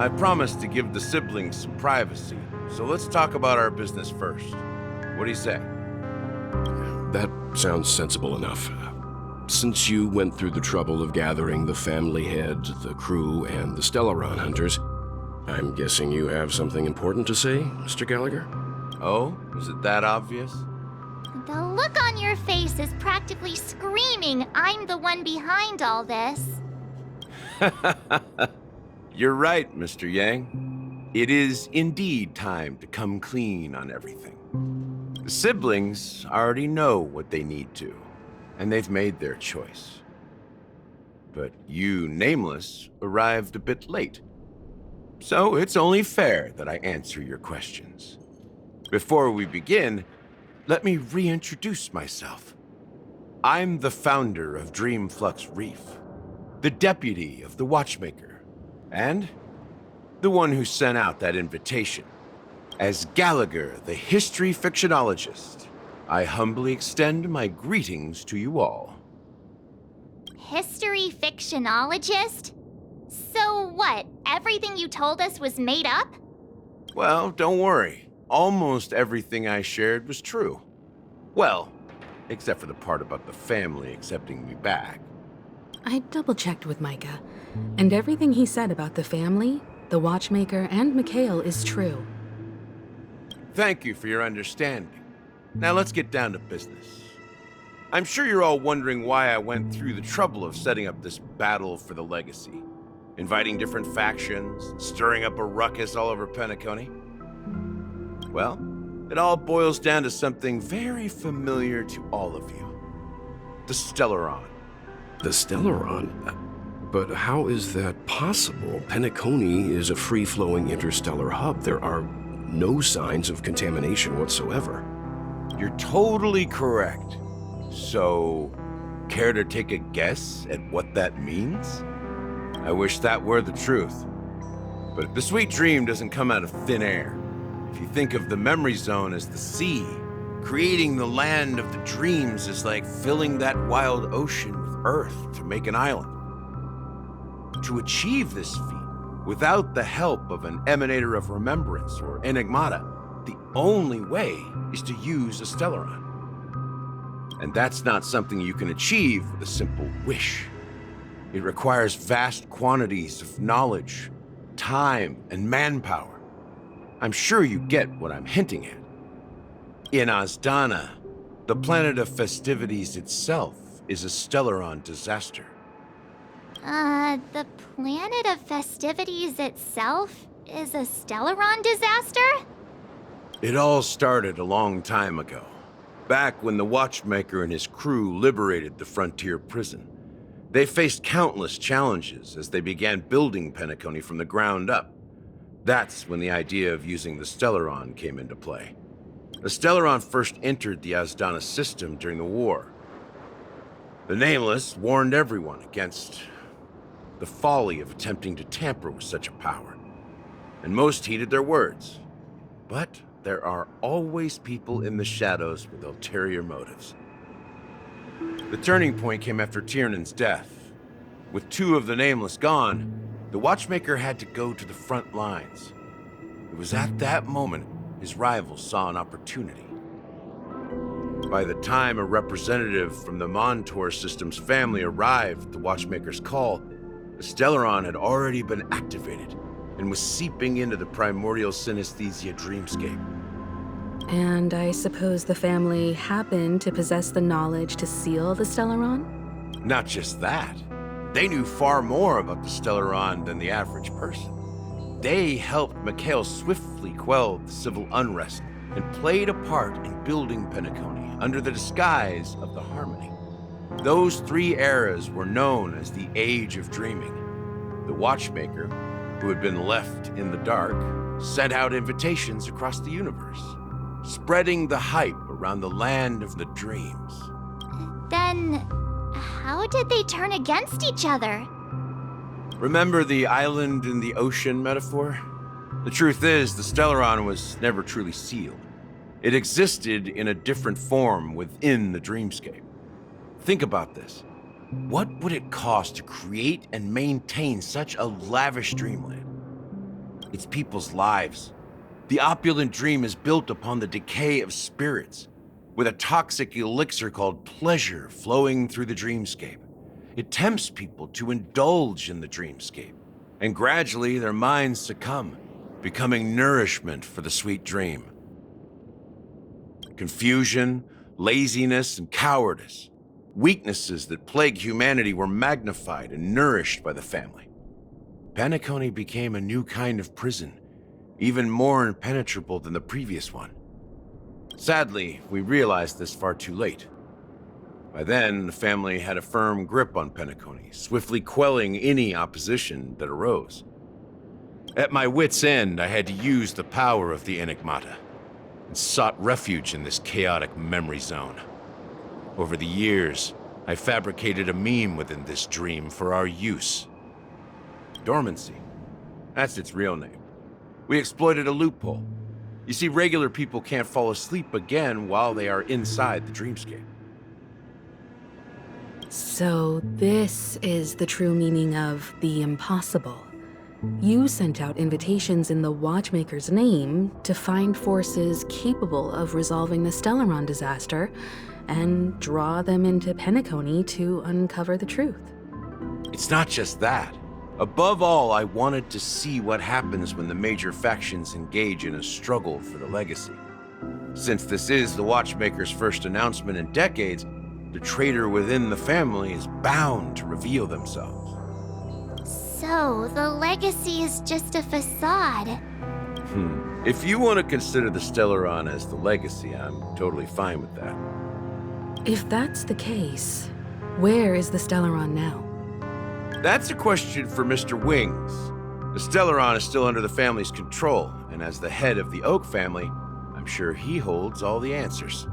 I promised to give the siblings some privacy, so let's talk about our business first. What do you say? That sounds sensible enough. Since you went through the trouble of gathering the family head, the crew, and the Stellaron hunters, I'm guessing you have something important to say, Mr. Gallagher? Oh, is it that obvious? The look on your face is practically screaming, I'm the one behind all this. You're right, Mr. Yang. It is indeed time to come clean on everything. The siblings already know what they need to, and they've made their choice. But you, Nameless, arrived a bit late. So it's only fair that I answer your questions. Before we begin, let me reintroduce myself. I'm the founder of Dreamflux Reef, the deputy of the Watchmaker, and the one who sent out that invitation. As Gallagher, the history fictionologist, I humbly extend my greetings to you all. History fictionologist? So what, everything you told us was made up? Well, don't worry. Almost everything I shared was true. Well, except for the part about the family accepting me back. I double-checked with Micah, and everything he said about the family, the Watchmaker, and Mikhail is true. Thank you for your understanding. Now let's get down to business. I'm sure you're all wondering why I went through the trouble of setting up this battle for the legacy, inviting different factions, stirring up a ruckus all over Penacony. Well, it all boils down to something very familiar to all of you. The Stellaron. The Stellaron? But how is that possible? Penacony is a free-flowing interstellar hub. There are no signs of contamination whatsoever. You're totally correct. So, care to take a guess at what that means? I wish that were the truth. But the sweet dream doesn't come out of thin air. If you think of the memory zone as the sea, creating the land of the dreams is like filling that wild ocean with earth to make an island. To achieve this feat, without the help of an emanator of remembrance or enigmata, the only way is to use a Stellaron. And that's not something you can achieve with a simple wish. It requires vast quantities of knowledge, time, and manpower. I'm sure you get what I'm hinting at. In Azdana, the planet of festivities itself is a Stellaron disaster. The planet of festivities itself is a Stellaron disaster? It all started a long time ago, back when the Watchmaker and his crew liberated the frontier prison. They faced countless challenges as they began building Penacony from the ground up. That's when the idea of using the Stellaron came into play. The Stellaron first entered the Azdana system during the war. The Nameless warned everyone against the folly of attempting to tamper with such a power, and most heeded their words. But there are always people in the shadows with ulterior motives. The turning point came after Tiernan's death. With two of the Nameless gone, the Watchmaker had to go to the front lines. It was at that moment his rivals saw an opportunity. By the time a representative from the Montour System's family arrived at the Watchmaker's call, the Stellaron had already been activated and was seeping into the primordial synesthesia dreamscape. And I suppose the family happened to possess the knowledge to seal the Stellaron? Not just that. They knew far more about the Stellaron than the average person. They helped Mikhail swiftly quell the civil unrest and played a part in building Penacony under the disguise of the Harmony. Those three eras were known as the Age of Dreaming. The Watchmaker, who had been left in the dark, sent out invitations across the universe, spreading the hype around the land of the dreams. Then, how did they turn against each other? Remember the island in the ocean metaphor? The truth is, the Stellaron was never truly sealed. It existed in a different form within the dreamscape. Think about this. What would it cost to create and maintain such a lavish dreamland? It's people's lives. The opulent dream is built upon the decay of spirits, with a toxic elixir called pleasure flowing through the dreamscape. It tempts people to indulge in the dreamscape, and gradually their minds succumb, becoming nourishment for the sweet dream. Confusion, laziness, and cowardice, weaknesses that plague humanity, were magnified and nourished by the family. Penacony became a new kind of prison, even more impenetrable than the previous one. Sadly, we realized this far too late. By then, the family had a firm grip on Penacony, swiftly quelling any opposition that arose. At my wit's end, I had to use the power of the Enigmata, and sought refuge in this chaotic memory zone. Over the years, I fabricated a meme within this dream for our use. Dormancy. That's its real name. We exploited a loophole. You see, regular people can't fall asleep again while they are inside the dreamscape. So this is the true meaning of the impossible. You sent out invitations in the Watchmaker's name to find forces capable of resolving the Stellaron disaster and draw them into Penacony to uncover the truth. It's not just that. Above all, I wanted to see what happens when the major factions engage in a struggle for the legacy. Since this is the Watchmaker's first announcement in decades, the traitor within the family is bound to reveal themselves. So, the legacy is just a facade. If you want to consider the Stellaron as the legacy, I'm totally fine with that. If that's the case, where is the Stellaron now? That's a question for Mr. Wings. The Stellaron is still under the family's control, and as the head of the Oak family, I'm sure he holds all the answers.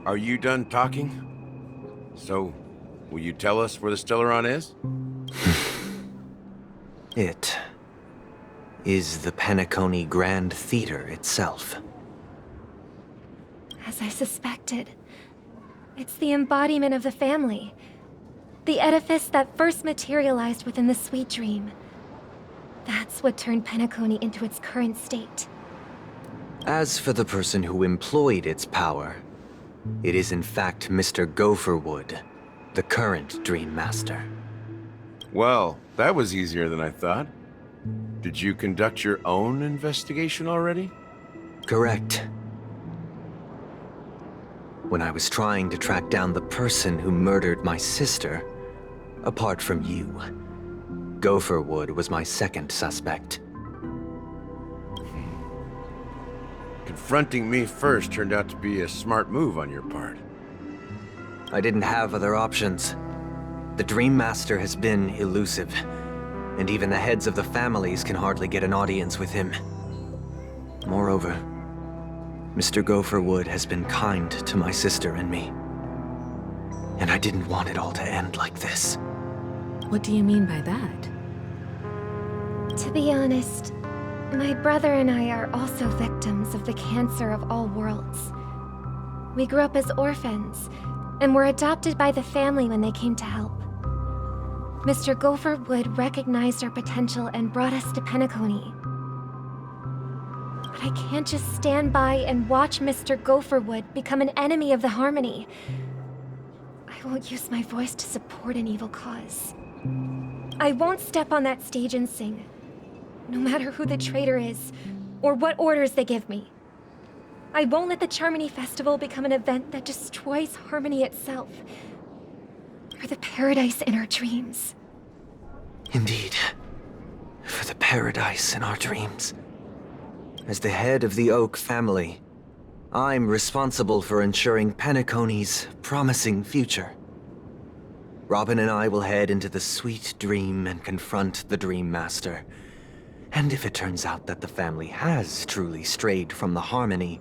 Are you done talking? So, will you tell us where the Stellaron is? It is the Penacony Grand Theater itself. As I suspected, it's the embodiment of the family. The edifice that first materialized within the sweet dream. That's what turned Penacony into its current state. As for the person who employed its power, it is in fact Mr. Gopherwood, the current Dream Master. Well, that was easier than I thought. Did you conduct your own investigation already? Correct. When I was trying to track down the person who murdered my sister, apart from you, Gopherwood was my second suspect. Confronting me first turned out to be a smart move on your part. I didn't have other options. The Dream Master has been elusive, and even the heads of the families can hardly get an audience with him. Moreover, Mr. Gopherwood has been kind to my sister and me, and I didn't want it all to end like this. What do you mean by that? To be honest, my brother and I are also victims of the cancer of all worlds. We grew up as orphans, and were adopted by the family when they came to help. Mr. Gopherwood recognized our potential and brought us to Penacony. But I can't just stand by and watch Mr. Gopherwood become an enemy of the Harmony. I won't use my voice to support an evil cause. I won't step on that stage and sing, no matter who the traitor is, or what orders they give me. I won't let the Charmony Festival become an event that destroys Harmony itself, or the paradise in our dreams. Indeed, for the paradise in our dreams. As the head of the Oak family, I'm responsible for ensuring Penacony's promising future. Robin and I will head into the sweet dream and confront the Dream Master. And if it turns out that the family has truly strayed from the Harmony,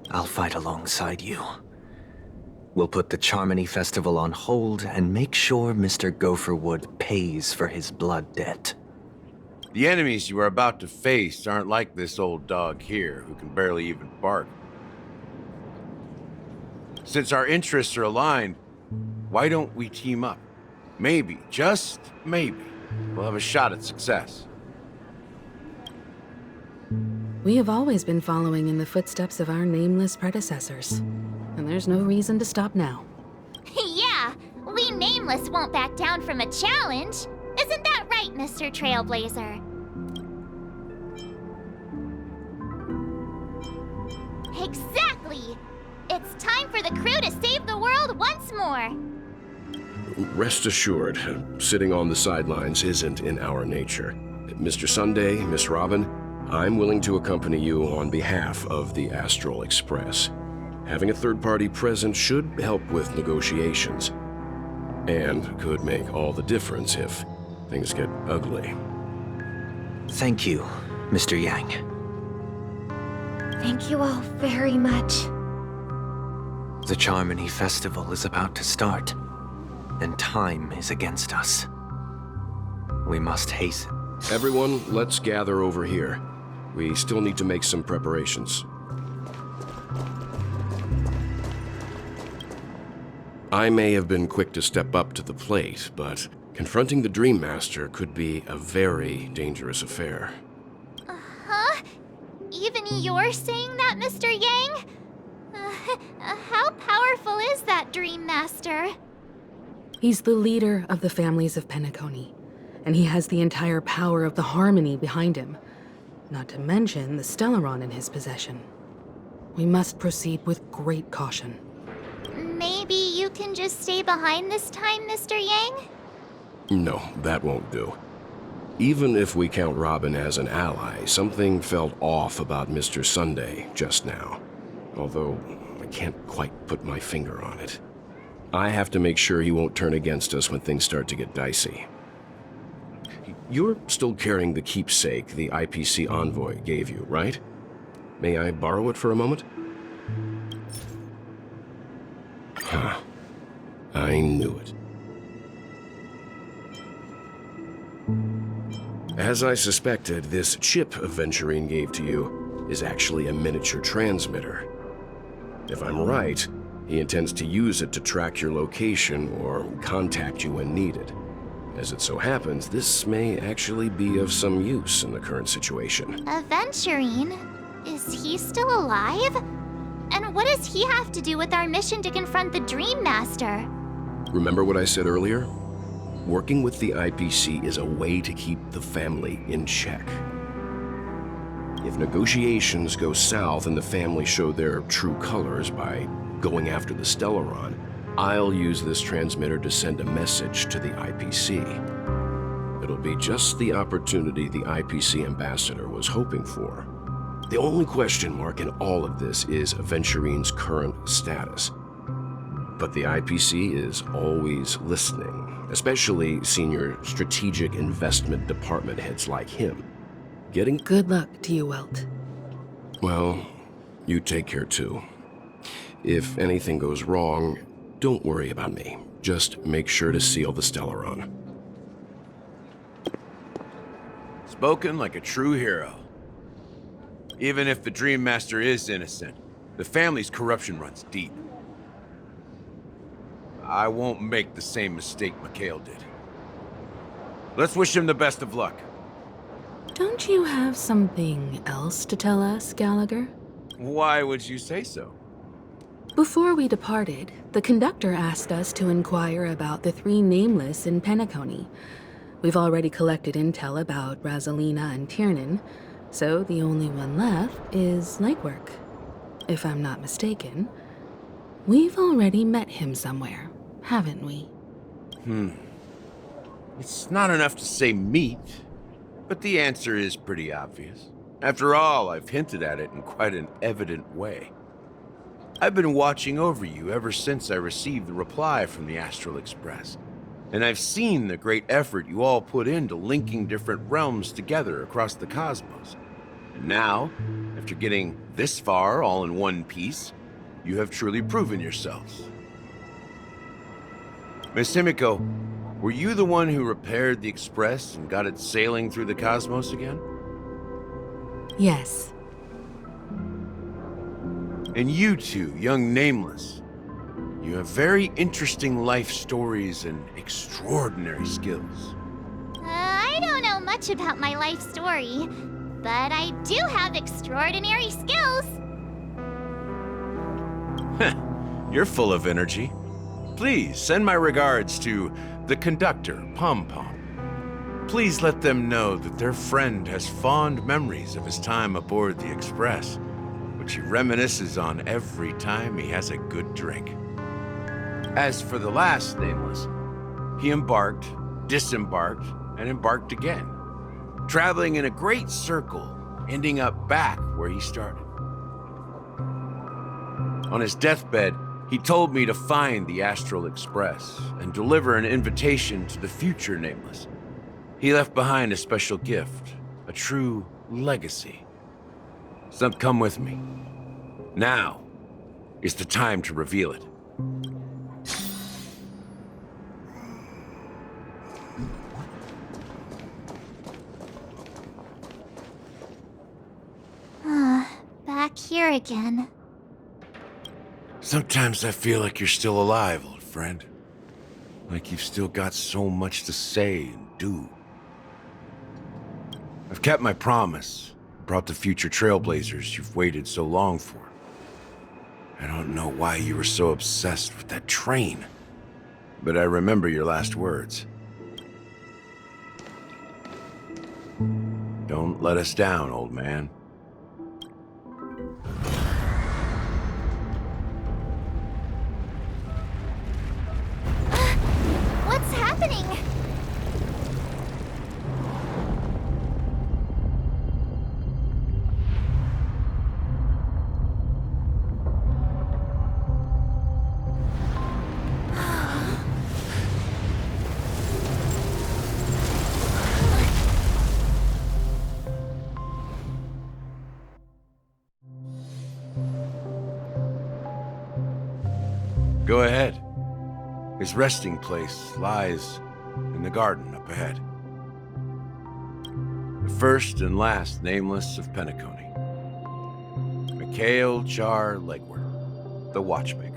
I'll fight alongside you. We'll put the Charmony Festival on hold and make sure Mr. Gopherwood pays for his blood debt. The enemies you are about to face aren't like this old dog here, who can barely even bark. Since our interests are aligned, why don't we team up? Maybe, just maybe, we'll have a shot at success. We have always been following in the footsteps of our nameless predecessors, and there's no reason to stop now. Yeah, we Nameless won't back down from a challenge. Isn't that right, Mr. Trailblazer? Exactly! It's time for the crew to save the world once more! Rest assured, sitting on the sidelines isn't in our nature. Mr. Sunday, Miss Robin, I'm willing to accompany you on behalf of the Astral Express. Having a third party present should help with negotiations, and could make all the difference if things get ugly. Thank you, Mr. Yang. Thank you all very much. The Charmony Festival is about to start, and time is against us. We must hasten. Everyone, let's gather over here. We still need to make some preparations. I may have been quick to step up to the plate, but confronting the Dream Master could be a very dangerous affair. Huh? Even you're saying that, Mr. Yang? How powerful is that Dream Master? He's the leader of the families of Penacony, and he has the entire power of the Harmony behind him, not to mention the Stellaron in his possession. We must proceed with great caution. Maybe you can just stay behind this time, Mr. Yang? No, that won't do. Even if we count Robin as an ally, something felt off about Mr. Sunday just now. Although, I can't quite put my finger on it. I have to make sure he won't turn against us when things start to get dicey. You're still carrying the keepsake the IPC envoy gave you, right? May I borrow it for a moment? Huh. I knew it. As I suspected, this chip Aventurine gave to you is actually a miniature transmitter. If I'm right, he intends to use it to track your location or contact you when needed. As it so happens, this may actually be of some use in the current situation. Aventurine? Is he still alive? And what does he have to do with our mission to confront the Dream Master? Remember what I said earlier? Working with the IPC is a way to keep the family in check. If negotiations go south and the family show their true colors by going after the Stellaron, I'll use this transmitter to send a message to the IPC. It'll be just the opportunity the IPC ambassador was hoping for. The only question mark in all of this is Aventurine's current status. But the IPC is always listening, especially senior strategic investment department heads like him. Getting... Good luck to you, Welt. Well, you take care too. If anything goes wrong, don't worry about me. Just make sure to seal the Stellaron. Spoken like a true hero. Even if the Dream Master is innocent, the family's corruption runs deep. I won't make the same mistake Mikhail did. Let's wish him the best of luck. Don't you have something else to tell us, Gallagher? Why would you say so? Before we departed, the conductor asked us to inquire about the three Nameless in Penacony. We've already collected intel about Rosalina and Tiernan, so the only one left is Legwork. If I'm not mistaken, we've already met him somewhere, haven't we? It's not enough to say meet, but the answer is pretty obvious. After all, I've hinted at it in quite an evident way. I've been watching over you ever since I received the reply from the Astral Express, and I've seen the great effort you all put into linking different realms together across the cosmos. And now, after getting this far all in one piece, you have truly proven yourselves. Miss Himiko, were you the one who repaired the Express and got it sailing through the cosmos again? Yes. And you two, young Nameless, you have very interesting life stories and extraordinary skills. I don't know much about my life story, but I do have extraordinary skills. You're full of energy. Please send my regards to the conductor, Pom Pom. Please let them know that their friend has fond memories of his time aboard the Express, which he reminisces on every time he has a good drink. As for the last Nameless, he embarked, disembarked, and embarked again, traveling in a great circle, ending up back where he started. On his deathbed, he told me to find the Astral Express and deliver an invitation to the future Nameless. He left behind a special gift, a true legacy. So come with me. Now is the time to reveal it. Back here again. Sometimes I feel like you're still alive, old friend. Like you've still got so much to say and do. I've kept my promise, brought the future trailblazers you've waited so long for. I don't know why you were so obsessed with that train, but I remember your last words. Don't let us down, old man. What's happening? Go ahead. His resting place lies in the garden up ahead. The first and last Nameless of Penacony. Mikhail Char Legwer, the Watchmaker.